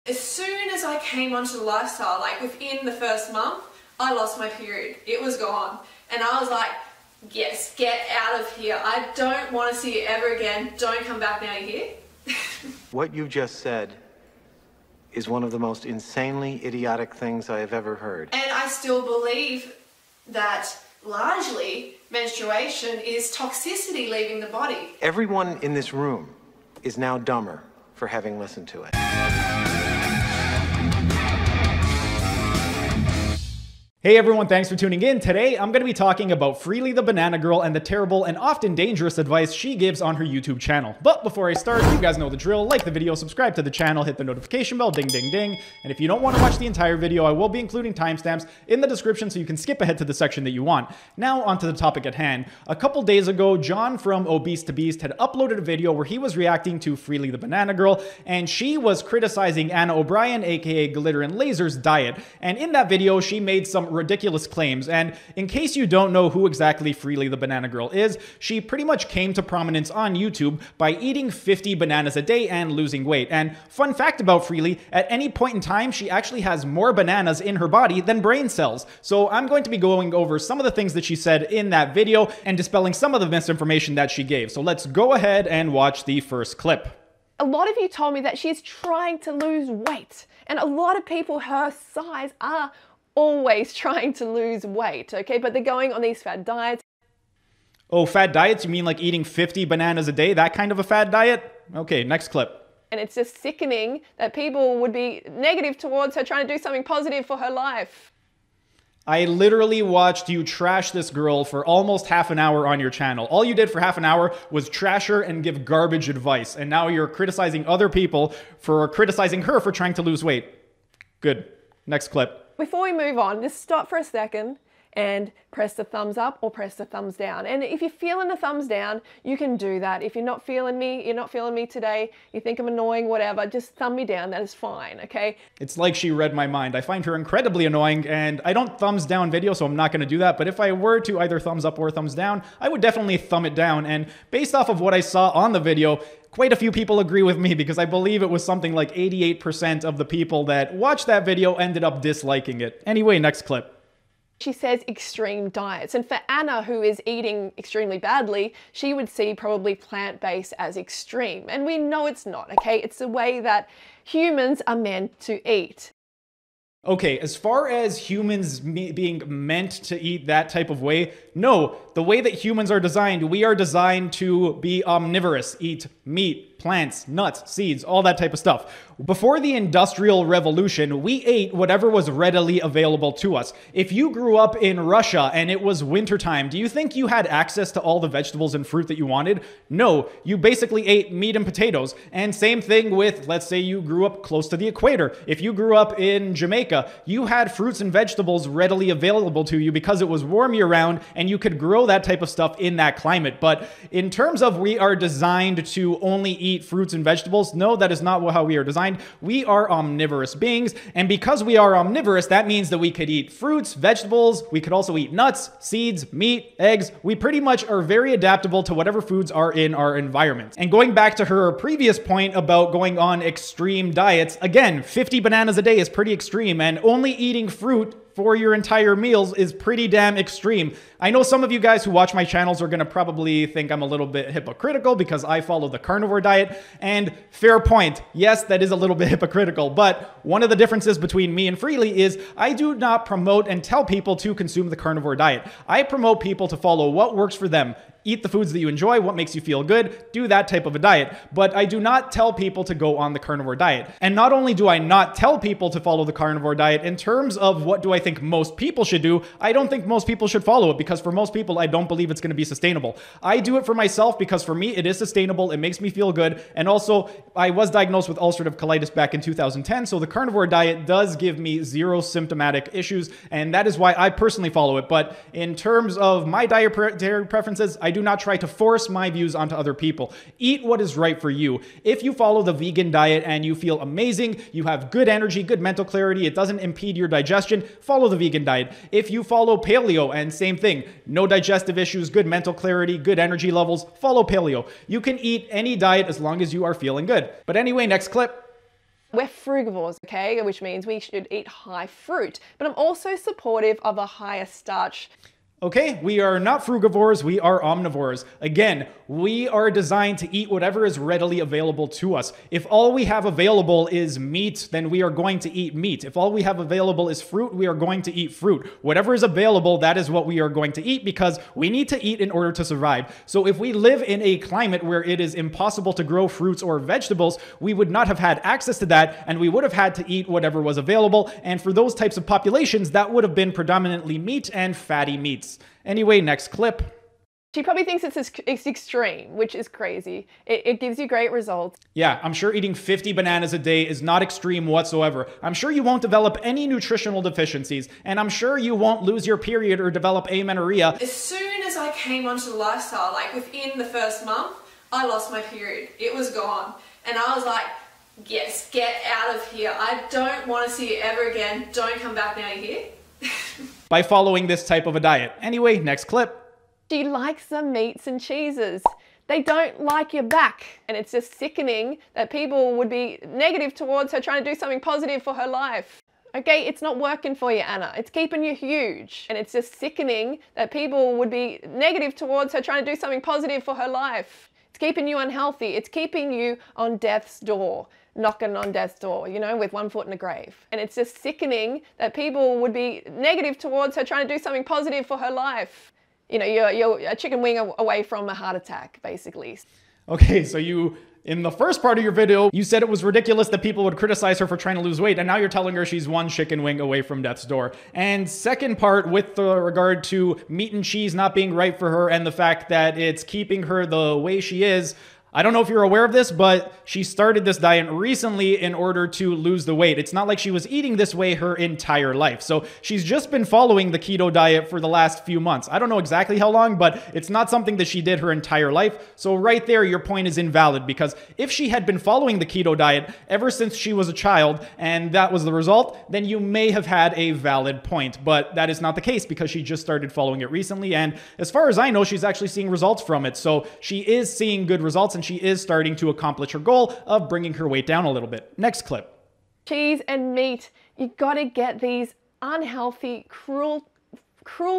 As soon as I came onto the lifestyle, like within the first month, I lost my period. It was gone. And I was like, yes, get out of here. I don't want to see you ever again. Don't come back now, you hear? What you just said is one of the most insanely idiotic things I have ever heard. And I still believe that largely menstruation is toxicity leaving the body. Everyone in this room is now dumber for having listened to it. Hey everyone, thanks for tuning in. Today, I'm going to be talking about Freelee the Banana Girl and the terrible and often dangerous advice she gives on her YouTube channel. But before I start, you guys know the drill. Like the video, subscribe to the channel, hit the notification bell, ding, ding, ding. And if you don't want to watch the entire video, I will be including timestamps in the description so you can skip ahead to the section that you want. Now, onto the topic at hand. A couple days ago, John from Obese to Beast had uploaded a video where he was reacting to Freelee the Banana Girl, and she was criticizing Anna O'Brien, aka Glitter and Lazers' diet. And in that video, she made some ridiculous claims. And in case you don't know who exactly Freelee the Banana Girl is, she pretty much came to prominence on YouTube by eating 50 bananas a day and losing weight. And fun fact about Freelee, at any point in time, she actually has more bananas in her body than brain cells. So I'm going to be going over some of the things that she said in that video and dispelling some of the misinformation that she gave. So let's go ahead and watch the first clip. A lot of you told me that she's trying to lose weight, and a lot of people her size are always trying to lose weight, okay? But they're going on these fad diets. Oh, fad diets? You mean like eating 50 bananas a day? That kind of a fad diet? Okay, next clip. And it's just sickening that people would be negative towards her trying to do something positive for her life. I literally watched you trash this girl for almost half an hour on your channel. All you did for half an hour was trash her and give garbage advice. And now you're criticizing other people for criticizing her for trying to lose weight. Good. Next clip. Before we move on, just stop for a second and press the thumbs up or press the thumbs down. And if you're feeling the thumbs down, you can do that. If you're not feeling me today, you think I'm annoying, whatever, just thumb me down, that is fine, okay? It's like she read my mind. I find her incredibly annoying, and I don't thumbs down video, so I'm not going to do that. But if I were to either thumbs up or thumbs down, I would definitely thumb it down. And based off of what I saw on the video, quite a few people agree with me, because I believe it was something like 88% of the people that watched that video ended up disliking it. Anyway, next clip. She says extreme diets. And for Anna, who is eating extremely badly, she would see probably plant-based as extreme. And we know it's not, okay? It's the way that humans are meant to eat. Okay, as far as humans being meant to eat that type of way, no. The way that humans are designed, we are designed to be omnivorous, eat meat, plants, nuts, seeds, all that type of stuff. Before the Industrial Revolution, we ate whatever was readily available to us. If you grew up in Russia and it was wintertime, do you think you had access to all the vegetables and fruit that you wanted? No, you basically ate meat and potatoes. And same thing with, let's say you grew up close to the equator. If you grew up in Jamaica, you had fruits and vegetables readily available to you because it was warm year-round and you could grow that type of stuff in that climate. But in terms of we are designed to only eat fruits and vegetables, no, that is not how we are designed. We are omnivorous beings, and because we are omnivorous, that means that we could eat fruits, vegetables, we could also eat nuts, seeds, meat, eggs. We pretty much are very adaptable to whatever foods are in our environment. And going back to her previous point about going on extreme diets, again, 50 bananas a day is pretty extreme, and only eating fruit for your entire meals is pretty damn extreme. I know some of you guys who watch my channels are gonna probably think I'm a little bit hypocritical because I follow the carnivore diet, and fair point. Yes, that is a little bit hypocritical, but one of the differences between me and Freelee is I do not promote and tell people to consume the carnivore diet. I promote people to follow what works for them. Eat the foods that you enjoy, what makes you feel good, do that type of a diet. But I do not tell people to go on the carnivore diet. And not only do I not tell people to follow the carnivore diet, in terms of what do I think most people should do, I don't think most people should follow it, because for most people, I don't believe it's going to be sustainable. I do it for myself because for me, it is sustainable, it makes me feel good, and also I was diagnosed with ulcerative colitis back in 2010, so the carnivore diet does give me zero symptomatic issues, and that is why I personally follow it. But in terms of my dietary preferences, I do not try to force my views onto other people. Eat what is right for you. If you follow the vegan diet and you feel amazing, you have good energy, good mental clarity, it doesn't impede your digestion, follow the vegan diet. If you follow paleo, and same thing, no digestive issues, good mental clarity, good energy levels, follow paleo. You can eat any diet as long as you are feeling good. But anyway, next clip. We're frugivores, okay? Which means we should eat high fruit. But I'm also supportive of a higher starch. Okay, we are not frugivores, we are omnivores. Again, we are designed to eat whatever is readily available to us. If all we have available is meat, then we are going to eat meat. If all we have available is fruit, we are going to eat fruit. Whatever is available, that is what we are going to eat because we need to eat in order to survive. So if we live in a climate where it is impossible to grow fruits or vegetables, we would not have had access to that and we would have had to eat whatever was available. And for those types of populations, that would have been predominantly meat and fatty meats. Anyway, next clip. She probably thinks it's extreme, which is crazy. It gives you great results. Yeah, I'm sure eating 50 bananas a day is not extreme whatsoever. I'm sure you won't develop any nutritional deficiencies, and I'm sure you won't lose your period or develop amenorrhea. As soon as I came onto the lifestyle, like within the first month, I lost my period. It was gone. And I was like, yes, get out of here. I don't want to see you ever again. Don't come back now, you hear? By following this type of a diet. Anyway, next clip. She likes the meats and cheeses. They don't like your back. And it's just sickening that people would be negative towards her trying to do something positive for her life. Okay, it's not working for you, Anna. It's keeping you huge. And it's just sickening that people would be negative towards her trying to do something positive for her life. It's keeping you unhealthy. It's keeping you on death's door. Knocking on death's door, you know, with one foot in the grave. And it's just sickening that people would be negative towards her trying to do something positive for her life. You know, you're a chicken wing away from a heart attack, basically. Okay, so in the first part of your video, you said it was ridiculous that people would criticize her for trying to lose weight, and now you're telling her she's one chicken wing away from death's door. And second part, with regard to meat and cheese not being right for her and the fact that it's keeping her the way she is, I don't know if you're aware of this, but she started this diet recently in order to lose the weight. It's not like she was eating this way her entire life. So she's just been following the keto diet for the last few months. I don't know exactly how long, but it's not something that she did her entire life. So right there, your point is invalid, because if she had been following the keto diet ever since she was a child and that was the result, then you may have had a valid point. But that is not the case because she just started following it recently. And as far as I know, she's actually seeing results from it. So she is seeing good results and she is starting to accomplish her goal of bringing her weight down a little bit. Next clip. Cheese and meat, you gotta get these unhealthy, cruel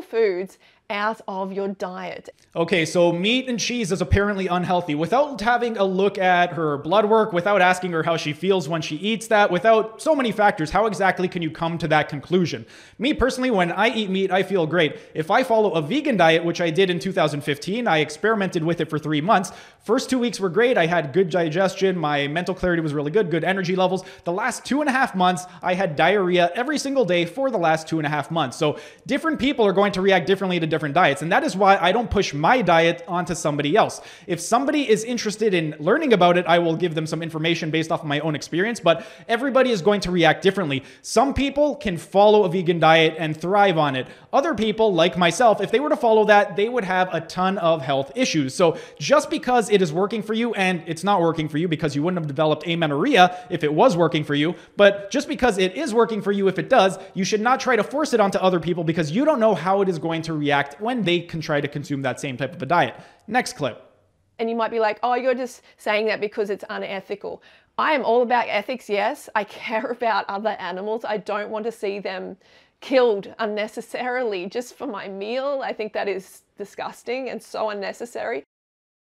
foods out of your diet. Okay, so meat and cheese is apparently unhealthy. Without having a look at her blood work, without asking her how she feels when she eats that, without so many factors, how exactly can you come to that conclusion? Me personally, when I eat meat, I feel great. If I follow a vegan diet, which I did in 2015, I experimented with it for 3 months. First 2 weeks were great. I had good digestion. My mental clarity was really good energy levels. The last 2.5 months, I had diarrhea every single day for the last 2.5 months. So different people are going to react differently to different diets. And that is why I don't push my diet onto somebody else. If somebody is interested in learning about it, I will give them some information based off of my own experience, but everybody is going to react differently. Some people can follow a vegan diet and thrive on it. Other people, like myself, if they were to follow that, they would have a ton of health issues. So just because it is working for you, and it's not working for you because you wouldn't have developed amenorrhea if it was working for you, but just because it is working for you if it does, you should not try to force it onto other people because you don't know how it is going to react when they can try to consume that same type of a diet. Next clip. And you might be like, oh, you're just saying that because it's unethical. I am all about ethics, yes. I care about other animals. I don't want to see them killed unnecessarily just for my meal. I think that is disgusting and so unnecessary.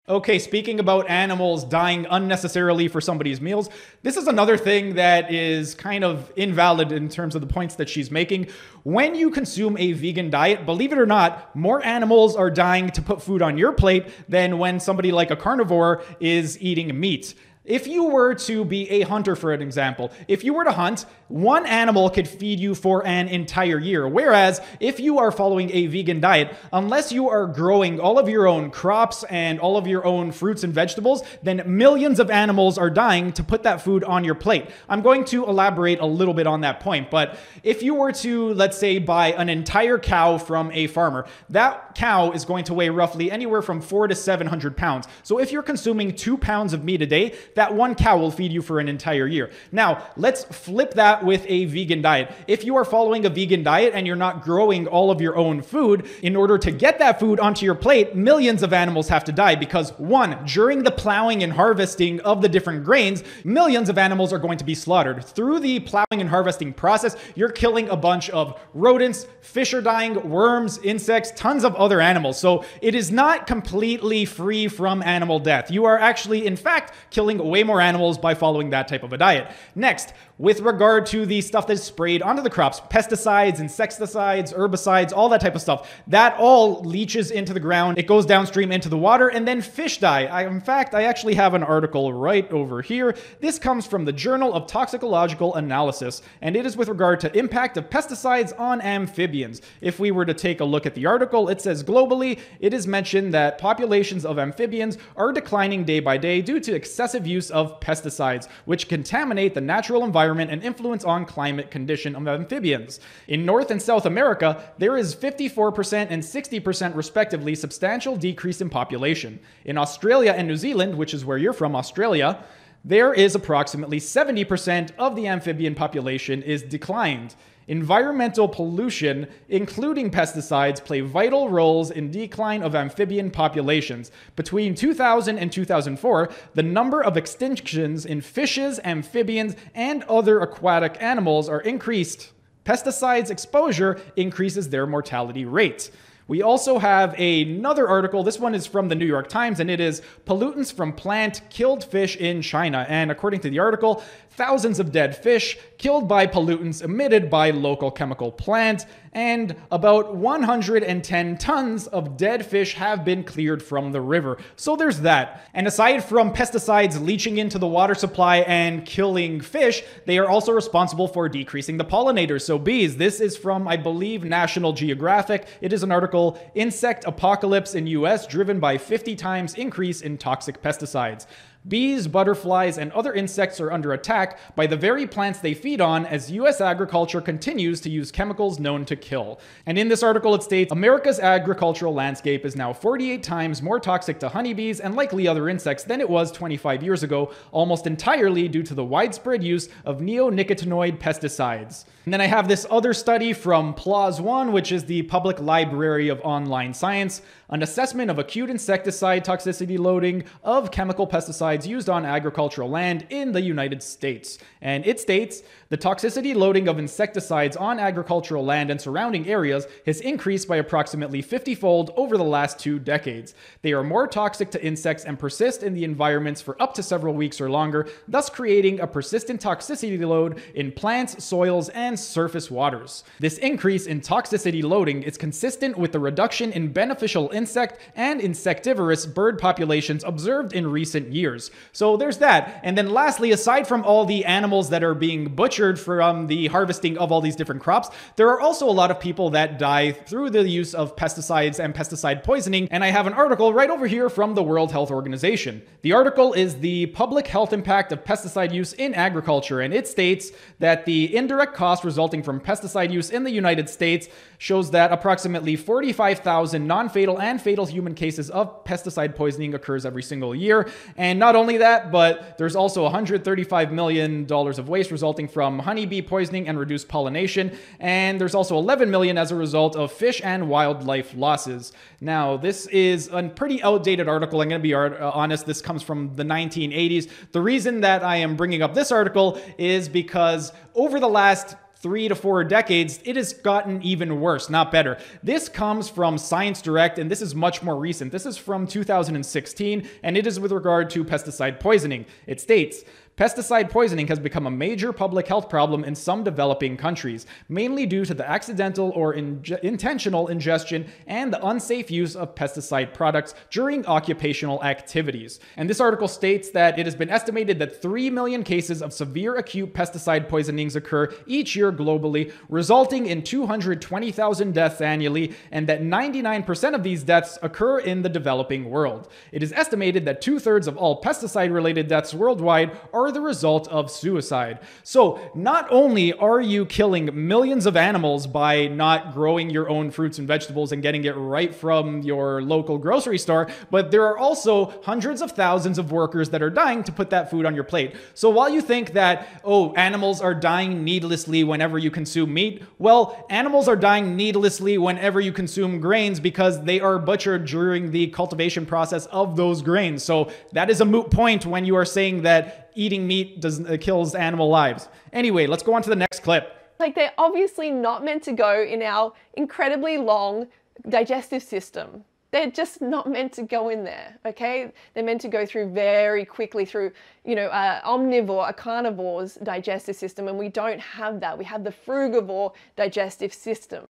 Okay, speaking about animals dying unnecessarily for somebody's meals, this is another thing that is kind of invalid in terms of the points that she's making. When you consume a vegan diet, believe it or not, more animals are dying to put food on your plate than when somebody like a carnivore is eating meat. If you were to be a hunter, for an example, if you were to hunt, one animal could feed you for an entire year. Whereas if you are following a vegan diet, unless you are growing all of your own crops and all of your own fruits and vegetables, then millions of animals are dying to put that food on your plate. I'm going to elaborate a little bit on that point, but if you were to, let's say, buy an entire cow from a farmer, that cow is going to weigh roughly anywhere from 400 to 700 pounds. So if you're consuming 2 pounds of meat a day, that one cow will feed you for an entire year. Now, let's flip that with a vegan diet. If you are following a vegan diet and you're not growing all of your own food, in order to get that food onto your plate, millions of animals have to die because, one, during the plowing and harvesting of the different grains, millions of animals are going to be slaughtered. Through the plowing and harvesting process, you're killing a bunch of rodents, fish are dying, worms, insects, tons of other animals. So it is not completely free from animal death. You are actually, in fact, killing way more animals by following that type of a diet. Next, with regard to the stuff that's sprayed onto the crops, pesticides, insecticides, herbicides, all that type of stuff, that all leaches into the ground. It goes downstream into the water, and then fish die. In fact, I actually have an article right over here. This comes from the Journal of Toxicological Analysis, and it is with regard to impact of pesticides on amphibians. If we were to take a look at the article, it says globally, it is mentioned that populations of amphibians are declining day by day due to excessive use of pesticides, which contaminate the natural environment and influence on climate condition of amphibians. In North and South America, there is 54% and 60% respectively substantial decrease in population. In Australia and New Zealand, which is where you're from, Australia, there is approximately 70% of the amphibian population is declined. Environmental pollution, including pesticides, play vital roles in decline of amphibian populations. Between 2000 and 2004, the number of extinctions in fishes, amphibians, and other aquatic animals are increased. Pesticides exposure increases their mortality rate. We also have another article. This one is from the New York Times, and it is Pollutants from Plant Killed Fish in China. And according to the article, thousands of dead fish killed by pollutants emitted by local chemical plants, and about 110 tons of dead fish have been cleared from the river. So there's that. And aside from pesticides leaching into the water supply and killing fish, they are also responsible for decreasing the pollinators. So bees, this is from, I believe, National Geographic. It is an article, Insect Apocalypse in US Driven by 50 Times Increase in Toxic Pesticides. Bees, butterflies, and other insects are under attack by the very plants they feed on as U.S. agriculture continues to use chemicals known to kill. And in this article it states, America's agricultural landscape is now 48 times more toxic to honeybees and likely other insects than it was 25 years ago, almost entirely due to the widespread use of neonicotinoid pesticides. And then I have this other study from PLOS One, which is the Public Library of Online Science, an assessment of acute insecticide toxicity loading of chemical pesticides used on agricultural land in the United States. And it states, the toxicity loading of insecticides on agricultural land and surrounding areas has increased by approximately 50-fold over the last 2 decades. They are more toxic to insects and persist in the environments for up to several weeks or longer, thus creating a persistent toxicity load in plants, soils, and surface waters. This increase in toxicity loading is consistent with the reduction in beneficial insect and insectivorous bird populations observed in recent years. So there's that. And then lastly, aside from all the animals that are being butchered from the harvesting of all these different crops, there are also a lot of people that die through the use of pesticides and pesticide poisoning. And I have an article right over here from the World Health Organization. The article is the public health impact of pesticide use in agriculture, and it states that the indirect cost resulting from pesticide use in the United States shows that approximately 45,000 non-fatal and fatal human cases of pesticide poisoning occurs every single year. And not only that, but there's also $135 million of waste resulting from honeybee poisoning and reduced pollination. And there's also $11 million as a result of fish and wildlife losses. Now, this is a pretty outdated article. I'm going to be honest. This comes from the 1980s. The reason that I am bringing up this article is because over the last 3 to 4 decades, it has gotten even worse, not better. This comes from Science Direct, and this is much more recent. This is from 2016, and it is with regard to pesticide poisoning. It states, pesticide poisoning has become a major public health problem in some developing countries, mainly due to the accidental or intentional ingestion and the unsafe use of pesticide products during occupational activities. And this article states that it has been estimated that 3 million cases of severe acute pesticide poisonings occur each year globally, resulting in 220,000 deaths annually, and that 99% of these deaths occur in the developing world. It is estimated that 2/3 of all pesticide-related deaths worldwide are are the result of suicide. So not only are you killing millions of animals by not growing your own fruits and vegetables and getting it right from your local grocery store, but there are also hundreds of thousands of workers that are dying to put that food on your plate. So while you think that, oh, animals are dying needlessly whenever you consume meat, well, animals are dying needlessly whenever you consume grains because they are butchered during the cultivation process of those grains. So that is a moot point when you are saying that eating meat kills animal lives. Anyway, let's go on to the next clip. Like, they're obviously not meant to go in our incredibly long digestive system. They're just not meant to go in there, okay? They're meant to go through very quickly through, omnivore, a carnivore's digestive system, and we don't have that. We have the frugivore digestive system.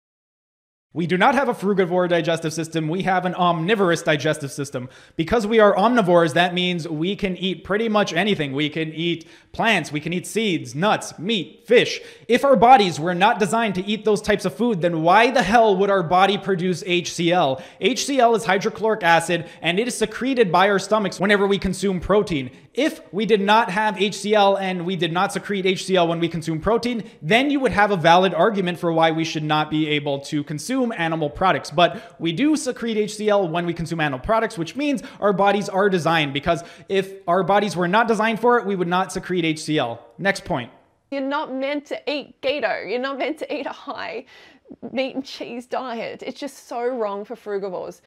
We do not have a frugivore digestive system. We have an omnivorous digestive system. Because we are omnivores, that means we can eat pretty much anything. We can eat plants, we can eat seeds, nuts, meat, fish. If our bodies were not designed to eat those types of food, then why the hell would our body produce HCl? HCl is hydrochloric acid, and it is secreted by our stomachs whenever we consume protein. If we did not have HCl and we did not secrete HCl when we consume protein, then you would have a valid argument for why we should not be able to consume animal products. But we do secrete HCl when we consume animal products, which means our bodies are designed, because if our bodies were not designed for it, we would not secrete HCl. Next point. You're not meant to eat gato. You're not meant to eat a high meat and cheese diet. It's just so wrong for frugivores.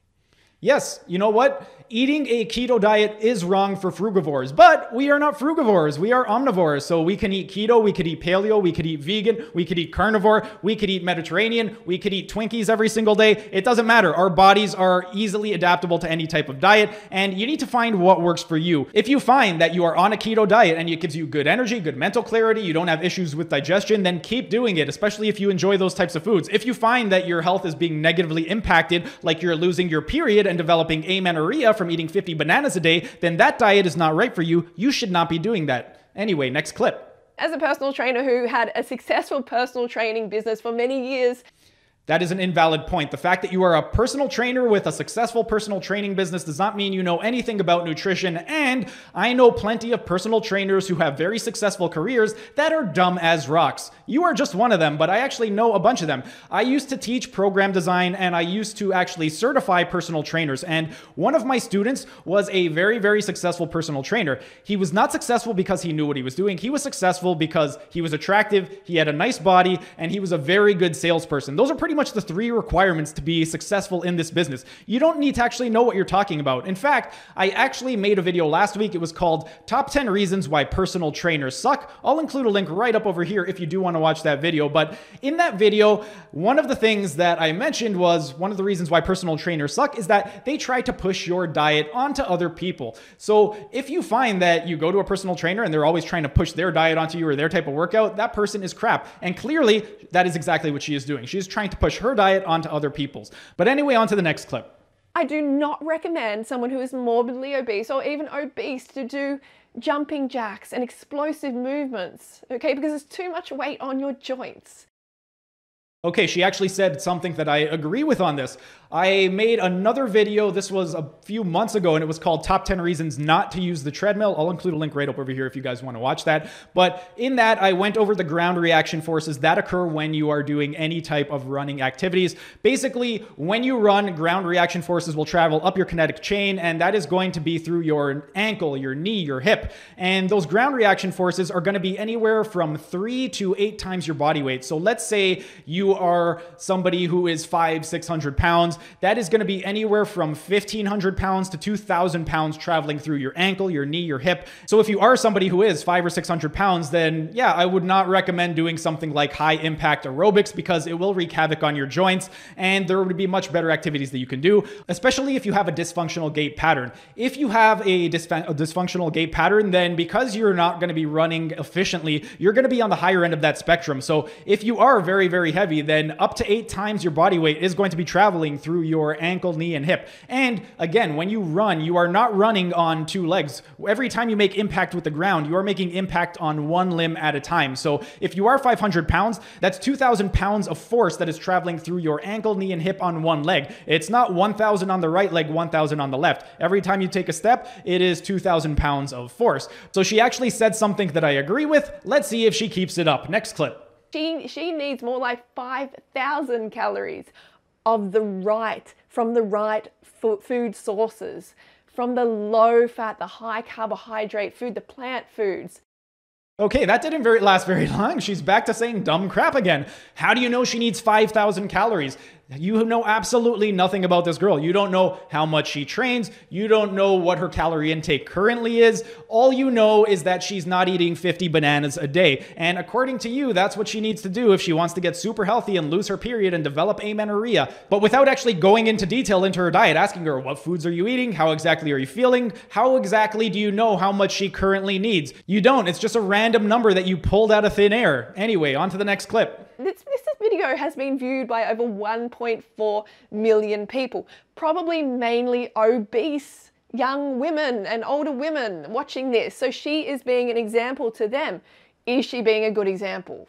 Yes, you know what? Eating a keto diet is wrong for frugivores, but we are not frugivores. We are omnivores. So we can eat keto, we could eat paleo, we could eat vegan, we could eat carnivore, we could eat Mediterranean, we could eat Twinkies every single day. It doesn't matter. Our bodies are easily adaptable to any type of diet, and you need to find what works for you. If you find that you are on a keto diet and it gives you good energy, good mental clarity, you don't have issues with digestion, then keep doing it, especially if you enjoy those types of foods. If you find that your health is being negatively impacted, like you're losing your period and developing amenorrhea from eating 50 bananas a day, then that diet is not right for you. You should not be doing that. Anyway, next clip. As a personal trainer who had a successful personal training business for many years, that is an invalid point. The fact that you are a personal trainer with a successful personal training business does not mean you know anything about nutrition. And I know plenty of personal trainers who have very successful careers that are dumb as rocks. You are just one of them, but I actually know a bunch of them. I used to teach program design, and I used to actually certify personal trainers. And one of my students was a very, very successful personal trainer. He was not successful because he knew what he was doing. He was successful because he was attractive, he had a nice body, and he was a very good salesperson. Those are pretty much the 3 requirements to be successful in this business. You don't need to actually know what you're talking about. In fact, I actually made a video last week. It was called Top 10 Reasons Why Personal Trainers Suck. I'll include a link right up over here if you do want to watch that video. But in that video, one of the things that I mentioned was one of the reasons why personal trainers suck is that they try to push your diet onto other people. So if you find that you go to a personal trainer and they're always trying to push their diet onto you or their type of workout, that person is crap. And clearly, that is exactly what she is doing. She's trying to push her diet onto other people's. But anyway, on to the next clip. I do not recommend someone who is morbidly obese or even obese to do jumping jacks and explosive movements, okay? Because it's too much weight on your joints. Okay, she actually said something that I agree with on this. I made another video, this was a few months ago, and it was called Top 10 Reasons Not to Use the Treadmill. I'll include a link right up over here if you guys want to watch that. But in that, I went over the ground reaction forces that occur when you are doing any type of running activities. Basically, when you run, ground reaction forces will travel up your kinetic chain, and that is going to be through your ankle, your knee, your hip. And those ground reaction forces are going to be anywhere from 3 to 8 times your body weight. So let's say you are somebody who is 500-600 pounds. That is going to be anywhere from 1,500 pounds to 2,000 pounds traveling through your ankle, your knee, your hip. So if you are somebody who is 500 or 600 pounds, then yeah, I would not recommend doing something like high impact aerobics because it will wreak havoc on your joints, and there would be much better activities that you can do, especially if you have a dysfunctional gait pattern. If you have a dysfunctional gait pattern, then because you're not going to be running efficiently, you're going to be on the higher end of that spectrum. So if you are very, very heavy, then up to 8 times your body weight is going to be traveling through your ankle, knee, and hip. And again, when you run, you are not running on 2 legs. Every time you make impact with the ground, you are making impact on 1 limb at a time. So if you are 500 pounds, that's 2,000 pounds of force that is traveling through your ankle, knee, and hip on 1 leg. It's not 1,000 on the right leg, 1,000 on the left. Every time you take a step, it is 2,000 pounds of force. So she actually said something that I agree with. Let's see if she keeps it up. Next clip. She needs more like 5,000 calories of from the right food sources, from the low fat, the high carbohydrate food, the plant foods. Okay, that didn't last very long. She's back to saying dumb crap again. How do you know she needs 5,000 calories? You know absolutely nothing about this girl. You don't know how much she trains. You don't know what her calorie intake currently is. All you know is that she's not eating 50 bananas a day. And according to you, that's what she needs to do if she wants to get super healthy and lose her period and develop amenorrhea. But without actually going into detail into her diet, asking her, what foods are you eating? How exactly are you feeling? How exactly do you know how much she currently needs? You don't. It's just a random number that you pulled out of thin air. Anyway, on to the next clip. This video has been viewed by over 1.4 million people, probably mainly obese young women and older women watching this. So she is being an example to them. Is she being a good example?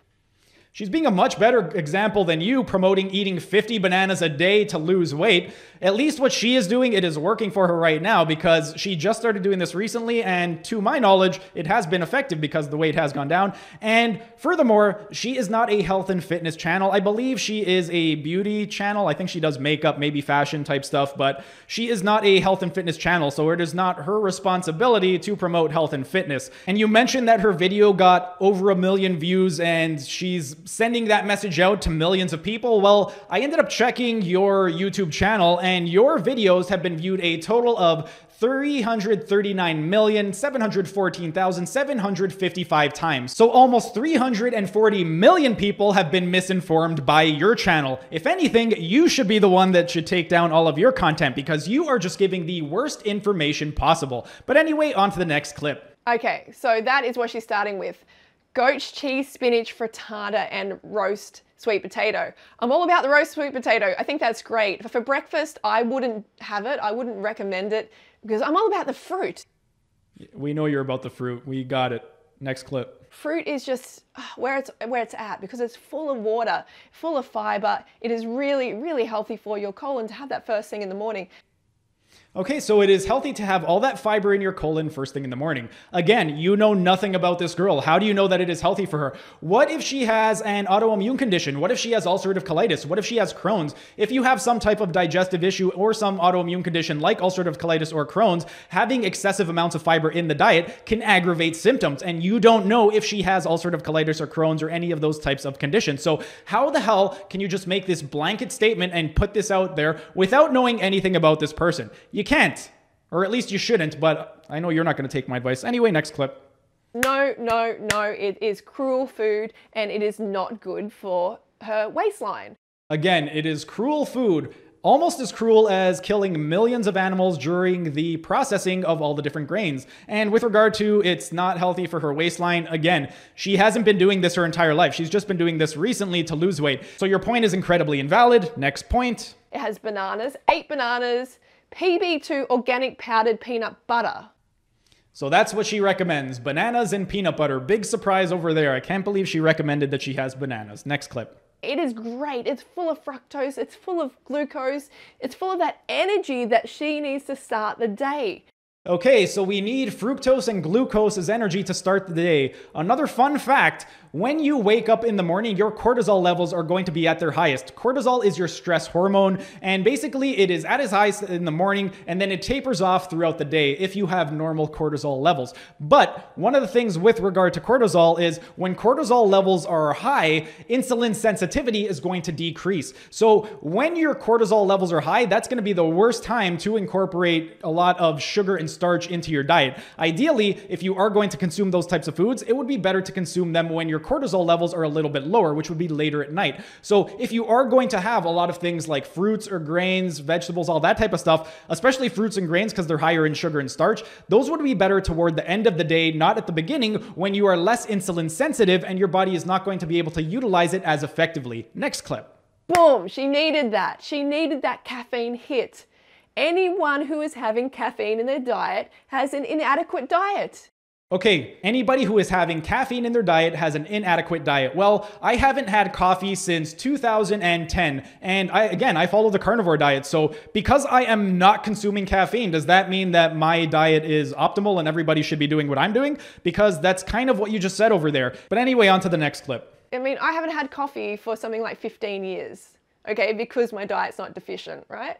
She's being a much better example than you promoting eating 50 bananas a day to lose weight. At least what she is doing, it is working for her right now because she just started doing this recently, and to my knowledge, it has been effective because the weight has gone down. And furthermore, she is not a health and fitness channel. I believe she is a beauty channel. I think she does makeup, maybe fashion type stuff, but she is not a health and fitness channel, so it is not her responsibility to promote health and fitness. And you mentioned that her video got over 1 million views and she's sending that message out to millions of people. Well, I ended up checking your YouTube channel and your videos have been viewed a total of 339,714,755 times. So almost 340 million people have been misinformed by your channel. If anything, you should be the one that should take down all of your content because you are just giving the worst information possible. But anyway, on to the next clip. Okay, so that is what she's starting with. Goat's cheese, spinach, frittata, and roast sweet potato. I'm all about the roast sweet potato. I think that's great. For breakfast, I wouldn't have it. I wouldn't recommend it because I'm all about the fruit. We know you're about the fruit. We got it. Next clip. Fruit is just where it's at because it's full of water, full of fiber. It is really, really healthy for your colon to have that first thing in the morning. Okay, so it is healthy to have all that fiber in your colon first thing in the morning. Again, you know nothing about this girl. How do you know that it is healthy for her? What if she has an autoimmune condition? What if she has ulcerative colitis? What if she has Crohn's? If you have some type of digestive issue or some autoimmune condition like ulcerative colitis or Crohn's, having excessive amounts of fiber in the diet can aggravate symptoms. And you don't know if she has ulcerative colitis or Crohn's or any of those types of conditions. So how the hell can you just make this blanket statement and put this out there without knowing anything about this person? You can't, or at least you shouldn't, but I know you're not going to take my advice. Anyway, next clip. No, no, no, it is cruel food and it is not good for her waistline. Again, it is cruel food, almost as cruel as killing millions of animals during the processing of all the different grains. And with regard to it's not healthy for her waistline, again, she hasn't been doing this her entire life. She's just been doing this recently to lose weight. So your point is incredibly invalid. Next point. It has bananas, 8 bananas, PB2 organic powdered peanut butter. So that's what she recommends, bananas and peanut butter. Big surprise over there. I can't believe she recommended that she has bananas. Next clip. It is great. It's full of fructose. It's full of glucose. It's full of that energy that she needs to start the day. Okay, so we need fructose and glucose as energy to start the day. Another fun fact, when you wake up in the morning, your cortisol levels are going to be at their highest. Cortisol is your stress hormone, and basically it is at its highest in the morning, and then it tapers off throughout the day if you have normal cortisol levels. But one of the things with regard to cortisol is when cortisol levels are high, insulin sensitivity is going to decrease. So when your cortisol levels are high, that's going to be the worst time to incorporate a lot of sugar and starch into your diet. Ideally, if you are going to consume those types of foods, it would be better to consume them when your cortisol levels are a little bit lower, which would be later at night. So if you are going to have a lot of things like fruits or grains, vegetables, all that type of stuff, especially fruits and grains because they're higher in sugar and starch, those would be better toward the end of the day, not at the beginning when you are less insulin sensitive and your body is not going to be able to utilize it as effectively. Next clip. Boom, she needed that. She needed that caffeine hit. Anyone who is having caffeine in their diet has an inadequate diet. Okay, anybody who is having caffeine in their diet has an inadequate diet. Well, I haven't had coffee since 2010, and I follow the carnivore diet. So because I am not consuming caffeine, does that mean that my diet is optimal and everybody should be doing what I'm doing? Because that's kind of what you just said over there. But anyway, on to the next clip. I mean, I haven't had coffee for something like 15 years, okay, because my diet's not deficient, right?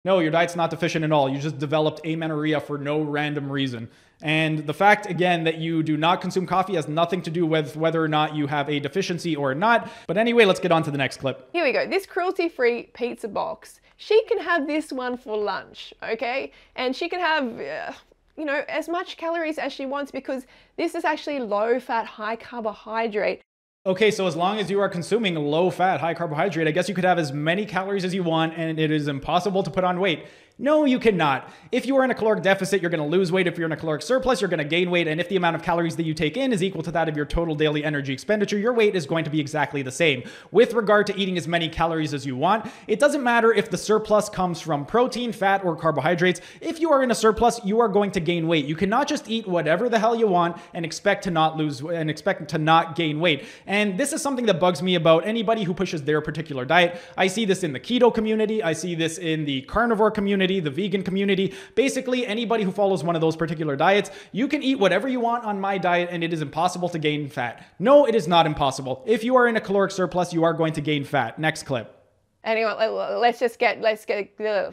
No, your diet's not deficient at all. You just developed amenorrhea for no random reason. And the fact, again, that you do not consume coffee has nothing to do with whether or not you have a deficiency or not. But anyway, let's get on to the next clip. Here we go. This cruelty-free pizza box. She can have this one for lunch, okay? And she can have, you know, as much calories as she wants because this is actually low-fat, high-carbohydrate. Okay, so as long as you are consuming low-fat, high-carbohydrate, I guess you could have as many calories as you want and it is impossible to put on weight. No, you cannot. If you are in a caloric deficit, you're going to lose weight. If you're in a caloric surplus, you're going to gain weight. And if the amount of calories that you take in is equal to that of your total daily energy expenditure, your weight is going to be exactly the same. With regard to eating as many calories as you want, it doesn't matter if the surplus comes from protein, fat, or carbohydrates. If you are in a surplus, you are going to gain weight. You cannot just eat whatever the hell you want and expect to not gain weight. And this is something that bugs me about anybody who pushes their particular diet. I see this in the keto community. I see this in the carnivore community, the vegan community, basically anybody who follows one of those particular diets. You can eat whatever you want on my diet and it is impossible to gain fat. No, it is not impossible. If you are in a caloric surplus, you are going to gain fat. Next clip. Anyway,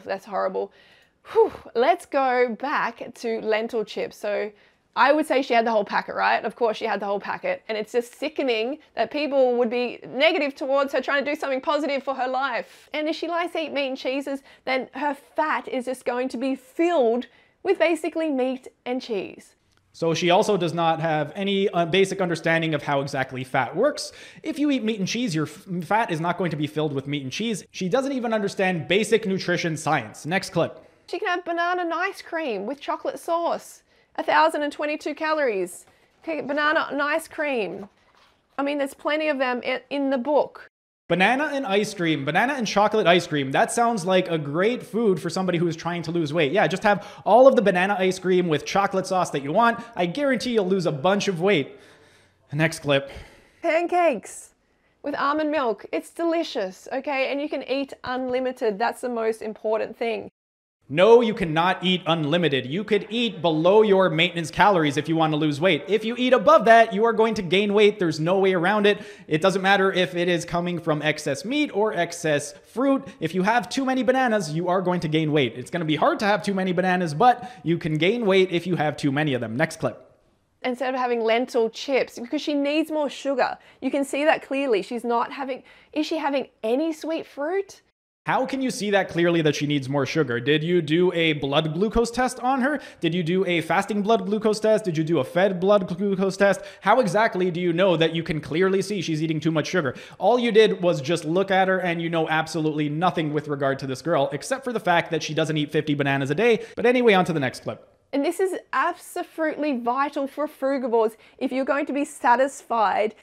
that's horrible. Whew. Let's go back to lentil chips. So I would say she had the whole packet, right? Of course she had the whole packet. And it's just sickening that people would be negative towards her trying to do something positive for her life. And if she likes to eat meat and cheeses, then her fat is just going to be filled with basically meat and cheese. So she also does not have any basic understanding of how exactly fat works. If you eat meat and cheese, your fat is not going to be filled with meat and cheese. She doesn't even understand basic nutrition science. Next clip. She can have banana and ice cream with chocolate sauce. 1,022 calories. Okay, banana and ice cream. I mean, there's plenty of them in the book. Banana and ice cream, banana and chocolate ice cream. That sounds like a great food for somebody who is trying to lose weight. Yeah, just have all of the banana ice cream with chocolate sauce that you want. I guarantee you'll lose a bunch of weight. Next clip. Pancakes with almond milk. It's delicious, okay? And you can eat unlimited. That's the most important thing. No, you cannot eat unlimited. You could eat below your maintenance calories if you want to lose weight. If you eat above that, you are going to gain weight. There's no way around it. It doesn't matter if it is coming from excess meat or excess fruit. If you have too many bananas, you are going to gain weight. It's going to be hard to have too many bananas, but you can gain weight if you have too many of them. Next clip. Instead of having lentil chips, because she needs more sugar. You can see that clearly. Is she having any sweet fruit? How can you see that clearly that she needs more sugar? Did you do a blood glucose test on her? Did you do a fasting blood glucose test? Did you do a fed blood glucose test? How exactly do you know that you can clearly see she's eating too much sugar? All you did was just look at her and you know absolutely nothing with regard to this girl, except for the fact that she doesn't eat 50 bananas a day. But anyway, on to the next clip. And this is absolutely vital for frugivores if you're going to be satisfied.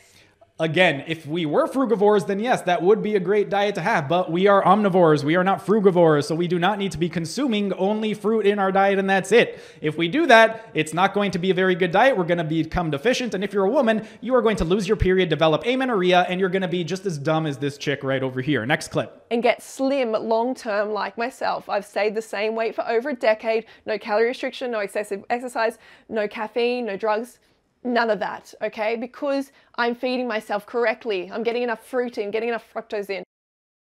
Again, if we were frugivores, then yes, that would be a great diet to have, but we are omnivores. We are not frugivores, so we do not need to be consuming only fruit in our diet and that's it. If we do that, it's not going to be a very good diet. We're going to become deficient, and if you're a woman, you are going to lose your period, develop amenorrhea, and you're going to be just as dumb as this chick right over here. Next clip. And get slim long-term like myself. I've stayed the same weight for over a decade. No calorie restriction, no excessive exercise, no caffeine, no drugs. None of that, okay? Because I'm feeding myself correctly. I'm getting enough fruit in, getting enough fructose in.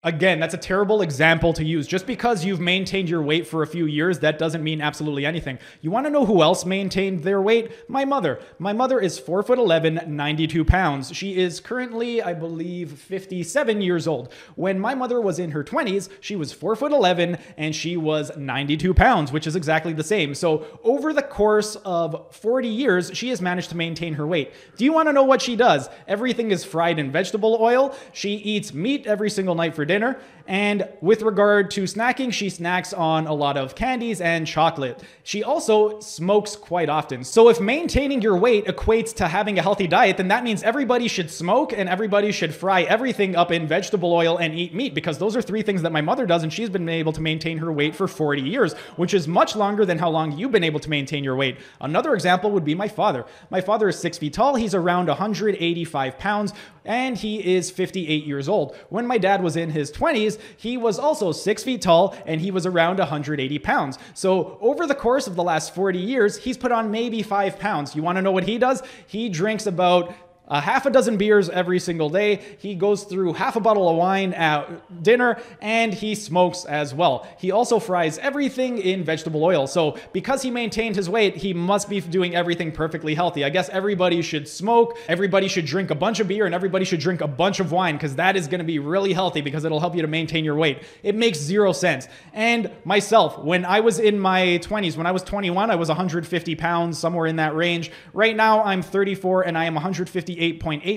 Again, that's a terrible example to use. Just because you've maintained your weight for a few years, that doesn't mean absolutely anything. You want to know who else maintained their weight? My mother. My mother is 4'11", 92 pounds. She is currently, I believe, 57 years old. When my mother was in her 20s, she was 4'11", and she was 92 pounds, which is exactly the same. So over the course of 40 years, she has managed to maintain her weight. Do you want to know what she does? Everything is fried in vegetable oil. She eats meat every single night for dinner. And with regard to snacking, she snacks on a lot of candies and chocolate. She also smokes quite often. So if maintaining your weight equates to having a healthy diet, then that means everybody should smoke and everybody should fry everything up in vegetable oil and eat meat, because those are three things that my mother does, and she's been able to maintain her weight for 40 years, which is much longer than how long you've been able to maintain your weight. Another example would be my father. My father is 6 feet tall. He's around 185 pounds, and he is 58 years old. When my dad was in his 20s, he was also 6 feet tall, and he was around 180 pounds. So over the course of the last 40 years, he's put on maybe 5 pounds. You want to know what he does? He drinks about half a dozen beers every single day. He goes through half a bottle of wine at dinner, and he smokes as well. He also fries everything in vegetable oil. So because he maintained his weight, he must be doing everything perfectly healthy. I guess everybody should smoke, everybody should drink a bunch of beer, and everybody should drink a bunch of wine, because that is going to be really healthy, because it'll help you to maintain your weight. It makes zero sense. And myself, when I was in my 20s, when I was 21, I was 150 pounds, somewhere in that range. Right now, I'm 34, and I am 158.8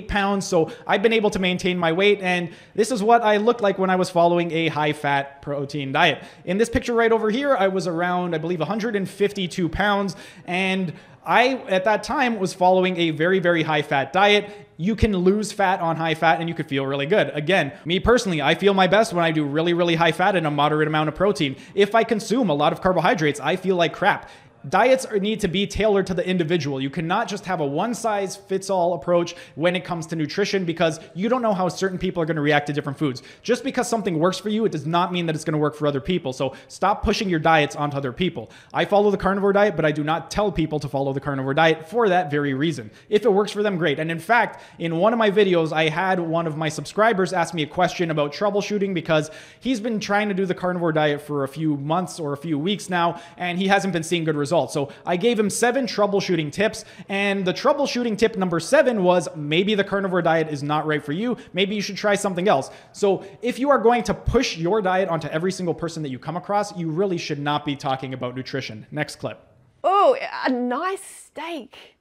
pounds. So I've been able to maintain my weight, and this is what I looked like when I was following a high-fat protein diet. In this picture right over here, I was around, I believe, 152 pounds, and I, at that time, was following a very, very high-fat diet. You can lose fat on high fat and you could feel really good. Again, me personally, I feel my best when I do really, really high fat and a moderate amount of protein. If I consume a lot of carbohydrates, I feel like crap. Diets need to be tailored to the individual. You cannot just have a one-size-fits-all approach when it comes to nutrition, because you don't know how certain people are going to react to different foods. Just because something works for you, it does not mean that it's going to work for other people. So stop pushing your diets onto other people. I follow the carnivore diet, but I do not tell people to follow the carnivore diet for that very reason. If it works for them, great. And in fact, in one of my videos, I had one of my subscribers ask me a question about troubleshooting, because he's been trying to do the carnivore diet for a few months or a few weeks now, and he hasn't been seeing good results. So I gave him 7 troubleshooting tips, and the troubleshooting tip number 7 was maybe the carnivore diet is not right for you. Maybe you should try something else. So if you are going to push your diet onto every single person that you come across, you really should not be talking about nutrition. Next clip. Oh, a nice steak.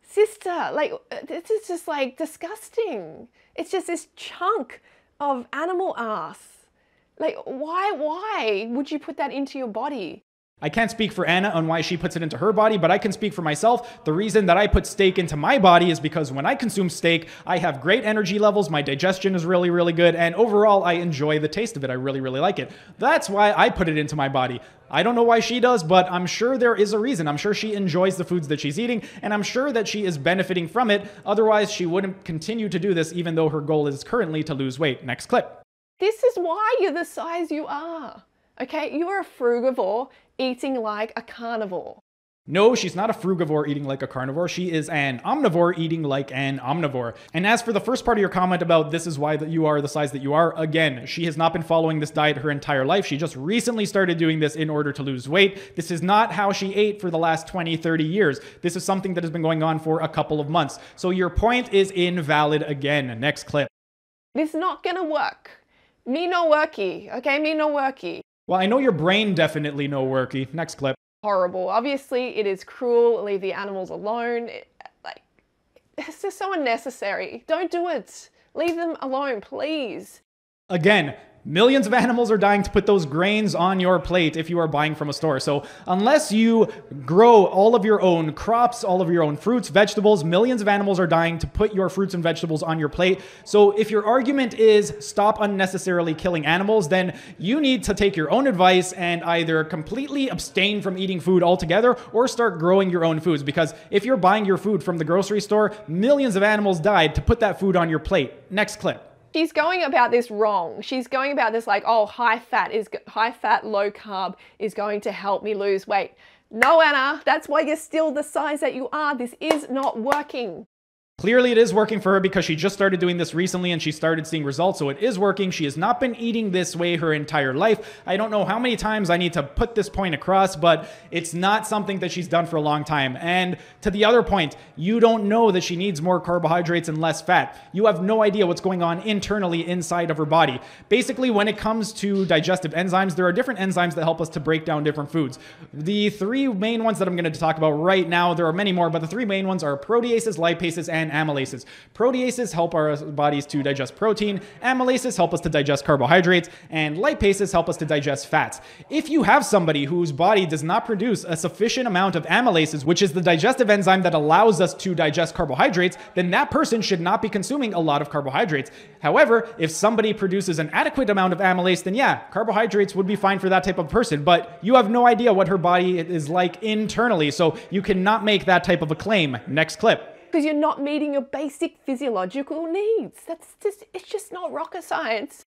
Sister, like, this is just like disgusting. It's just this chunk of animal ass. Like, why would you put that into your body? I can't speak for Anna on why she puts it into her body, but I can speak for myself. The reason that I put steak into my body is because when I consume steak, I have great energy levels, my digestion is really, really good, and overall, I enjoy the taste of it. I really, really like it. That's why I put it into my body. I don't know why she does, but I'm sure there is a reason. I'm sure she enjoys the foods that she's eating, and I'm sure that she is benefiting from it. Otherwise, she wouldn't continue to do this, even though her goal is currently to lose weight. Next clip. This is why you're the size you are. Okay, you are a frugivore eating like a carnivore. No, she's not a frugivore eating like a carnivore. She is an omnivore eating like an omnivore. And as for the first part of your comment about this is why you are the size that you are, again, she has not been following this diet her entire life. She just recently started doing this in order to lose weight. This is not how she ate for the last 20, 30 years. This is something that has been going on for a couple of months. So your point is invalid again. Next clip. This is not gonna work. Me no worky, okay? Me no worky. Well, I know your brain definitely no worky. Next clip. Horrible. Obviously, it is cruel. Leave the animals alone. It's just so unnecessary. Don't do it. Leave them alone, please. Again, millions of animals are dying to put those grains on your plate if you are buying from a store. So unless you grow all of your own crops, all of your own fruits, vegetables, millions of animals are dying to put your fruits and vegetables on your plate. So if your argument is stop unnecessarily killing animals, then you need to take your own advice and either completely abstain from eating food altogether or start growing your own foods. Because if you're buying your food from the grocery store, millions of animals died to put that food on your plate. Next clip. She's going about this wrong. She's going about this like, oh, high fat, low carb is going to help me lose weight. No, Anna, that's why you're still the size that you are. This is not working. Clearly it is working for her because she just started doing this recently and she started seeing results, so it is working. She has not been eating this way her entire life. I don't know how many times I need to put this point across, but it's not something that she's done for a long time. And to the other point, you don't know that she needs more carbohydrates and less fat. You have no idea what's going on internally inside of her body. Basically, when it comes to digestive enzymes, there are different enzymes that help us to break down different foods. The three main ones that I'm going to talk about right now, there are many more, but the three main ones are proteases, lipases, and amylases. Proteases help our bodies to digest protein, amylases help us to digest carbohydrates, and lipases help us to digest fats. If you have somebody whose body does not produce a sufficient amount of amylases, which is the digestive enzyme that allows us to digest carbohydrates, then that person should not be consuming a lot of carbohydrates. However, if somebody produces an adequate amount of amylase, then yeah, carbohydrates would be fine for that type of person, but you have no idea what her body is like internally, so you cannot make that type of a claim. Next clip. Because you're not meeting your basic physiological needs. It's just not rocket science.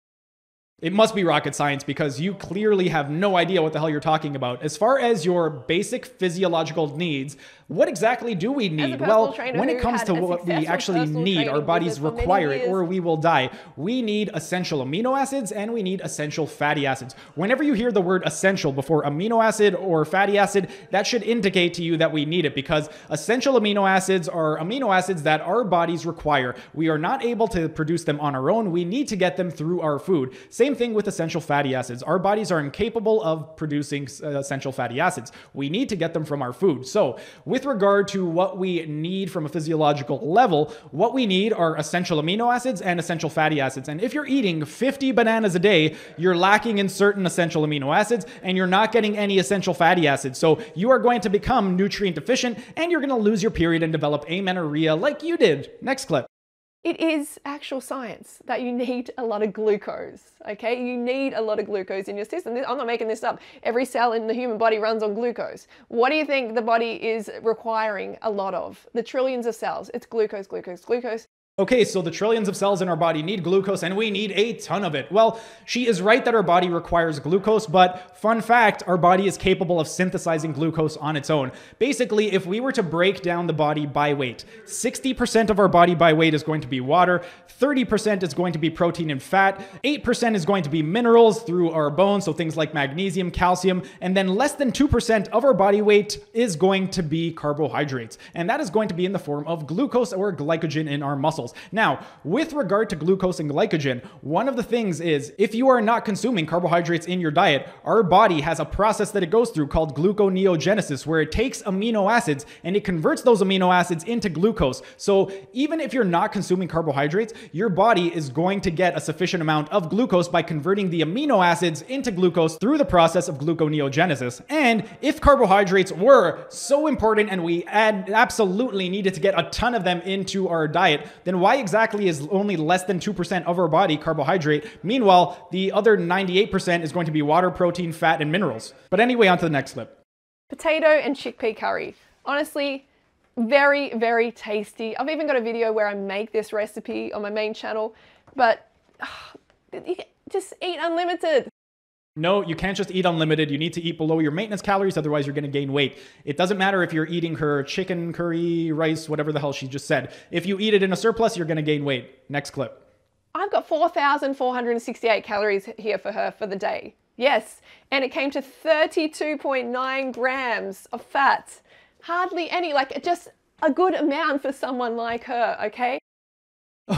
It must be rocket science because you clearly have no idea what the hell you're talking about. As far as your basic physiological needs, what exactly do we need? Well, when it comes to what we actually need, our bodies require it or we will die. We need essential amino acids and we need essential fatty acids. Whenever you hear the word essential before amino acid or fatty acid, that should indicate to you that we need it because essential amino acids are amino acids that our bodies require. We are not able to produce them on our own. We need to get them through our food. Same thing with essential fatty acids. Our bodies are incapable of producing essential fatty acids. We need to get them from our food. So with regard to what we need from a physiological level, what we need are essential amino acids and essential fatty acids. And if you're eating 50 bananas a day, you're lacking in certain essential amino acids and you're not getting any essential fatty acids. So you are going to become nutrient deficient and you're going to lose your period and develop amenorrhea like you did. Next clip. It is actual science that you need a lot of glucose, okay? You need a lot of glucose in your system. I'm not making this up. Every cell in the human body runs on glucose. What do you think the body is requiring a lot of? The trillions of cells. It's glucose, glucose, glucose. Okay, so the trillions of cells in our body need glucose and we need a ton of it. Well, she is right that our body requires glucose, but fun fact, our body is capable of synthesizing glucose on its own. Basically, if we were to break down the body by weight, 60% of our body by weight is going to be water, 30% is going to be protein and fat, 8% is going to be minerals through our bones, so things like magnesium, calcium, and then less than 2% of our body weight is going to be carbohydrates. And that is going to be in the form of glucose or glycogen in our muscles. Now, with regard to glucose and glycogen, one of the things is if you are not consuming carbohydrates in your diet, our body has a process that it goes through called gluconeogenesis, where it takes amino acids and it converts those amino acids into glucose. So even if you're not consuming carbohydrates, your body is going to get a sufficient amount of glucose by converting the amino acids into glucose through the process of gluconeogenesis. And if carbohydrates were so important and we absolutely needed to get a ton of them into our diet, then why exactly is only less than 2% of our body carbohydrate? Meanwhile, the other 98% is going to be water, protein, fat, and minerals. But anyway, on to the next clip. Potato and chickpea curry. Honestly, very, very tasty. I've even got a video where I make this recipe on my main channel, but you can just eat unlimited. No, you can't just eat unlimited. You need to eat below your maintenance calories, otherwise you're going to gain weight. It doesn't matter if you're eating her chicken, curry, rice, whatever the hell she just said. If you eat it in a surplus, you're going to gain weight. Next clip. I've got 4,468 calories here for her for the day. Yes, and it came to 32.9 grams of fat. Hardly any, like just a good amount for someone like her, okay?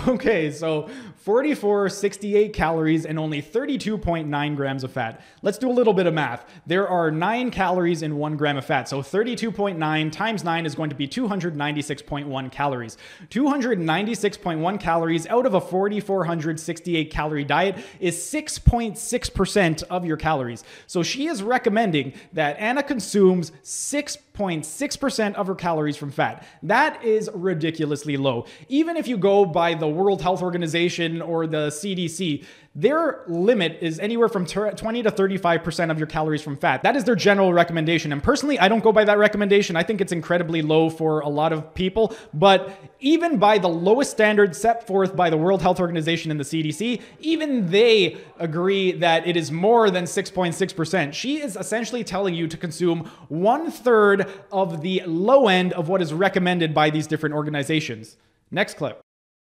Okay, so 4,468 calories and only 32.9 grams of fat. Let's do a little bit of math. There are 9 calories in 1 gram of fat. So 32.9 times 9 is going to be 296.1 calories. 296.1 calories out of a 4,468 calorie diet is 6.6% of your calories. So she is recommending that Anna consumes 6.6% of her calories from fat. That is ridiculously low. Even if you go by the World Health Organization or the CDC, their limit is anywhere from 20 to 35% of your calories from fat. That is their general recommendation. And personally, I don't go by that recommendation. I think it's incredibly low for a lot of people. But even by the lowest standard set forth by the World Health Organization and the CDC, even they agree that it is more than 6.6%. She is essentially telling you to consume 1/3 of the low end of what is recommended by these different organizations. Next clip.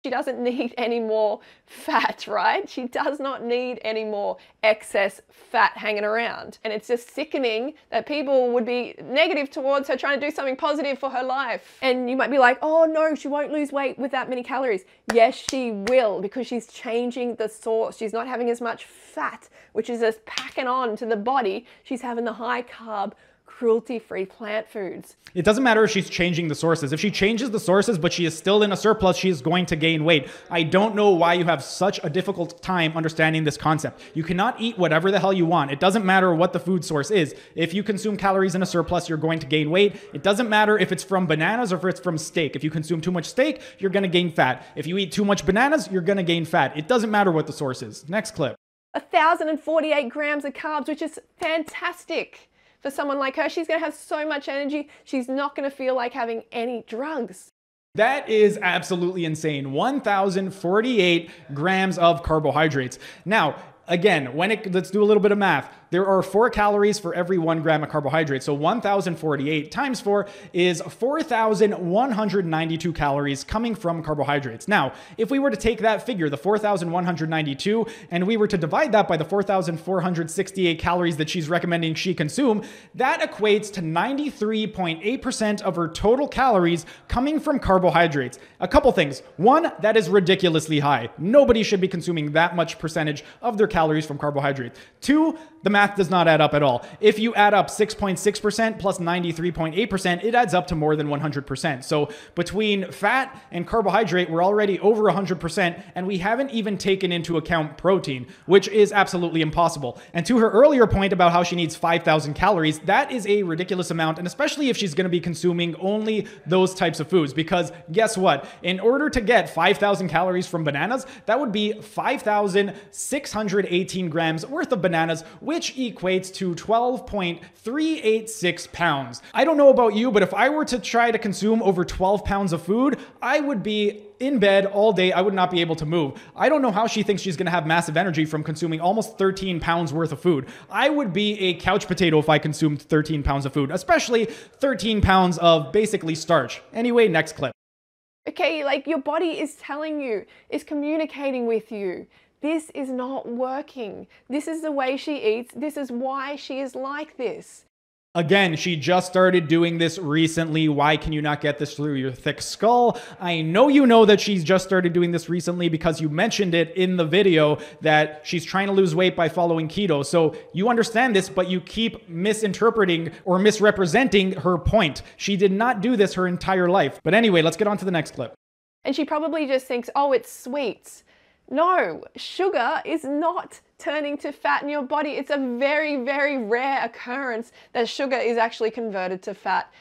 She doesn't need any more fat, right? She does not need any more excess fat hanging around. And it's just sickening that people would be negative towards her trying to do something positive for her life. And you might be like, oh no, she won't lose weight with that many calories. Yes, she will, because she's changing the source. She's not having as much fat, which is just packing on to the body. She's having the high carb, cruelty-free plant foods. It doesn't matter if she's changing the sources. If she changes the sources, but she is still in a surplus, she is going to gain weight. I don't know why you have such a difficult time understanding this concept. You cannot eat whatever the hell you want. It doesn't matter what the food source is. If you consume calories in a surplus, you're going to gain weight. It doesn't matter if it's from bananas or if it's from steak. If you consume too much steak, you're going to gain fat. If you eat too much bananas, you're going to gain fat. It doesn't matter what the source is. Next clip. 1,048 grams of carbs, which is fantastic. For someone like her, she's going to have so much energy, she's not going to feel like having any drugs. That is absolutely insane. 1,048 grams of carbohydrates. Now, again, let's do a little bit of math. There are 4 calories for every 1 gram of carbohydrate. So 1,048 times 4 is 4,192 calories coming from carbohydrates. Now, if we were to take that figure, the 4,192, and we were to divide that by the 4,468 calories that she's recommending she consume, that equates to 93.8% of her total calories coming from carbohydrates. A couple things. One, that is ridiculously high. Nobody should be consuming that much percentage of their calories from carbohydrates. Two, the math does not add up at all. If you add up 6.6% plus 93.8%, it adds up to more than 100%. So between fat and carbohydrate, we're already over 100%, and we haven't even taken into account protein, which is absolutely impossible. And to her earlier point about how she needs 5,000 calories, that is a ridiculous amount, and especially if she's going to be consuming only those types of foods, because guess what? In order to get 5,000 calories from bananas, that would be 5,618 grams worth of bananas, which equates to 12.386 pounds. I don't know about you, but if I were to try to consume over 12 pounds of food, I would be in bed all day. I would not be able to move. I don't know how she thinks she's going to have massive energy from consuming almost 13 pounds worth of food. I would be a couch potato if I consumed 13 pounds of food, especially 13 pounds of basically starch. Anyway, next clip. Okay, like your body is telling you, is communicating with you. This is not working. This is the way she eats. This is why she is like this. Again, she just started doing this recently. Why can you not get this through your thick skull? I know you know that she's just started doing this recently because you mentioned it in the video that she's trying to lose weight by following keto. So you understand this, but you keep misinterpreting or misrepresenting her point. She did not do this her entire life. But anyway, let's get on to the next clip. And she probably just thinks, oh, it's sweets. No, sugar is not turning to fat in your body. It's a very, very rare occurrence that sugar is actually converted to fat.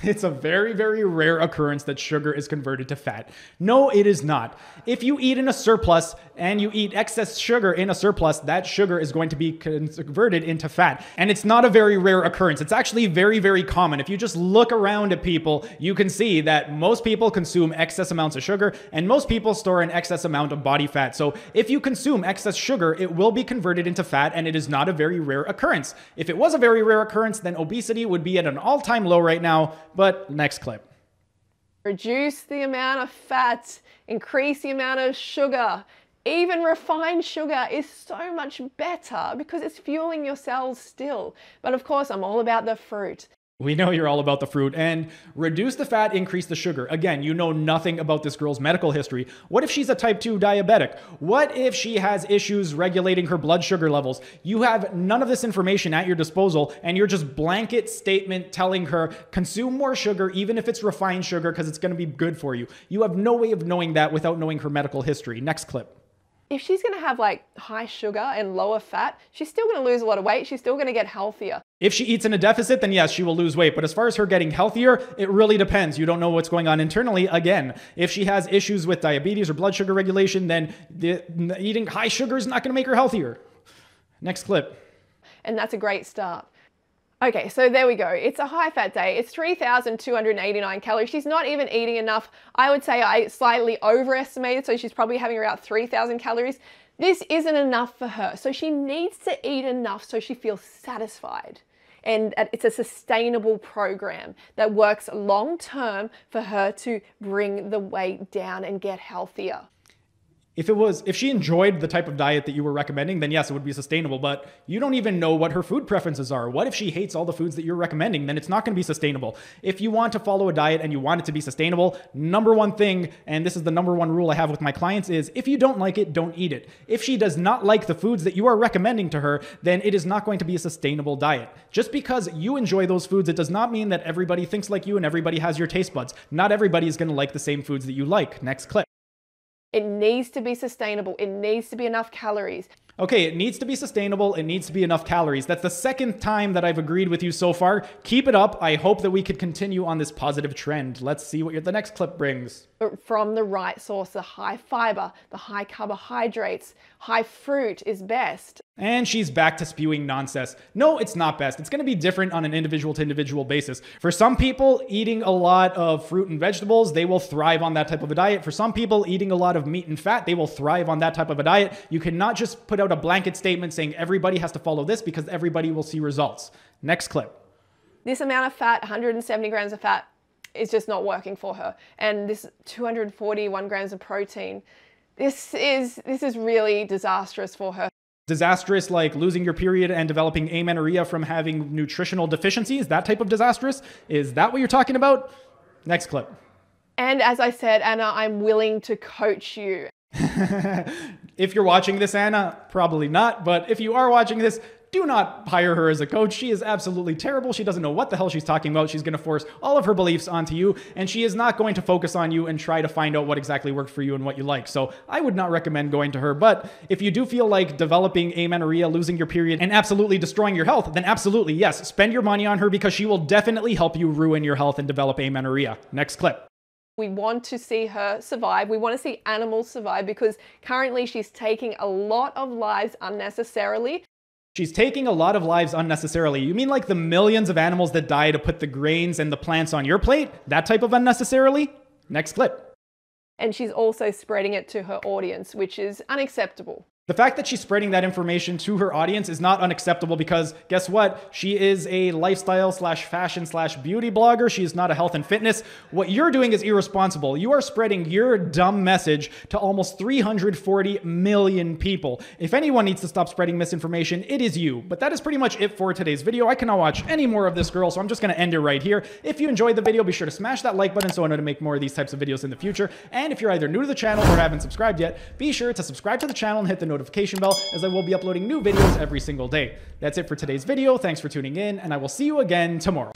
It's a very, very rare occurrence that sugar is converted to fat. No, it is not. If you eat in a surplus and you eat excess sugar in a surplus, that sugar is going to be converted into fat. And it's not a very rare occurrence. It's actually very, very common. If you just look around at people, you can see that most people consume excess amounts of sugar and most people store an excess amount of body fat. So if you consume excess sugar, it will be converted into fat, and it is not a very rare occurrence. If it was a very rare occurrence, then obesity would be at an all-time low right now. But next clip. Reduce the amount of fat, increase the amount of sugar. Even refined sugar is so much better because it's fueling your cells still. But of course, I'm all about the fruit. We know you're all about the fruit. And reduce the fat, increase the sugar. Again, you know nothing about this girl's medical history. What if she's a type 2 diabetic? What if she has issues regulating her blood sugar levels? You have none of this information at your disposal, and you're just blanket statement telling her, consume more sugar, even if it's refined sugar, because it's going to be good for you. You have no way of knowing that without knowing her medical history. Next clip. If she's going to have like high sugar and lower fat, she's still going to lose a lot of weight. She's still going to get healthier. If she eats in a deficit, then yes, she will lose weight. But as far as her getting healthier, it really depends. You don't know what's going on internally. Again, if she has issues with diabetes or blood sugar regulation, then eating high sugar is not going to make her healthier. Next clip. And that's a great start. Okay, so there we go. It's a high fat day. It's 3,289 calories. She's not even eating enough. I would say I slightly overestimated, so she's probably having about 3,000 calories. This isn't enough for her. So she needs to eat enough so she feels satisfied. and it's a sustainable program that works long term for her to bring the weight down and get healthier. If she enjoyed the type of diet that you were recommending, then yes, it would be sustainable, but you don't even know what her food preferences are. What if she hates all the foods that you're recommending? Then it's not going to be sustainable. If you want to follow a diet and you want it to be sustainable, number one thing, and this is the number one rule I have with my clients, is if you don't like it, don't eat it. If she does not like the foods that you are recommending to her, then it is not going to be a sustainable diet. Just because you enjoy those foods, it does not mean that everybody thinks like you and everybody has your taste buds. Not everybody is going to like the same foods that you like. Next clip. It needs to be sustainable. It needs to be enough calories. Okay, it needs to be sustainable. It needs to be enough calories. That's the second time that I've agreed with you so far. Keep it up. I hope that we could continue on this positive trend. Let's see what the next clip brings. From the right source, the high fiber, the high carbohydrates, high fruit is best. And she's back to spewing nonsense. No, it's not best. It's going to be different on an individual to individual basis. For some people, eating a lot of fruit and vegetables, they will thrive on that type of a diet. For some people, eating a lot of meat and fat, they will thrive on that type of a diet. You cannot just put out a blanket statement saying everybody has to follow this because everybody will see results. Next clip. This amount of fat, 170 grams of fat, is just not working for her. And this 241 grams of protein, this is really disastrous for her. Disastrous like losing your period and developing amenorrhea from having nutritional deficiencies, that type of disastrous? Is that what you're talking about? Next clip. And as I said, Anna, I'm willing to coach you. If you're watching this, Anna, probably not, but if you are watching this, do not hire her as a coach. She is absolutely terrible. She doesn't know what the hell she's talking about. She's going to force all of her beliefs onto you, and she is not going to focus on you and try to find out what exactly worked for you and what you like. So I would not recommend going to her. But if you do feel like developing amenorrhea, losing your period, and absolutely destroying your health, then absolutely, yes, spend your money on her because she will definitely help you ruin your health and develop amenorrhea. Next clip. We want to see her survive. We want to see animals survive because currently she's taking a lot of lives unnecessarily. She's taking a lot of lives unnecessarily. You mean like the millions of animals that die to put the grains and the plants on your plate? That type of unnecessarily? Next clip. And she's also spreading it to her audience, which is unacceptable. The fact that she's spreading that information to her audience is not unacceptable because guess what? She is a lifestyle slash fashion slash beauty blogger. She is not a health and fitness. What you're doing is irresponsible. You are spreading your dumb message to almost 340 million people. If anyone needs to stop spreading misinformation, it is you. But that is pretty much it for today's video. I cannot watch any more of this girl, so I'm just going to end it right here. If you enjoyed the video, be sure to smash that like button so I know to make more of these types of videos in the future. And if you're either new to the channel or haven't subscribed yet, be sure to subscribe to the channel and hit the notification bell as I will be uploading new videos every single day. That's it for today's video. Thanks for tuning in, and I will see you again tomorrow.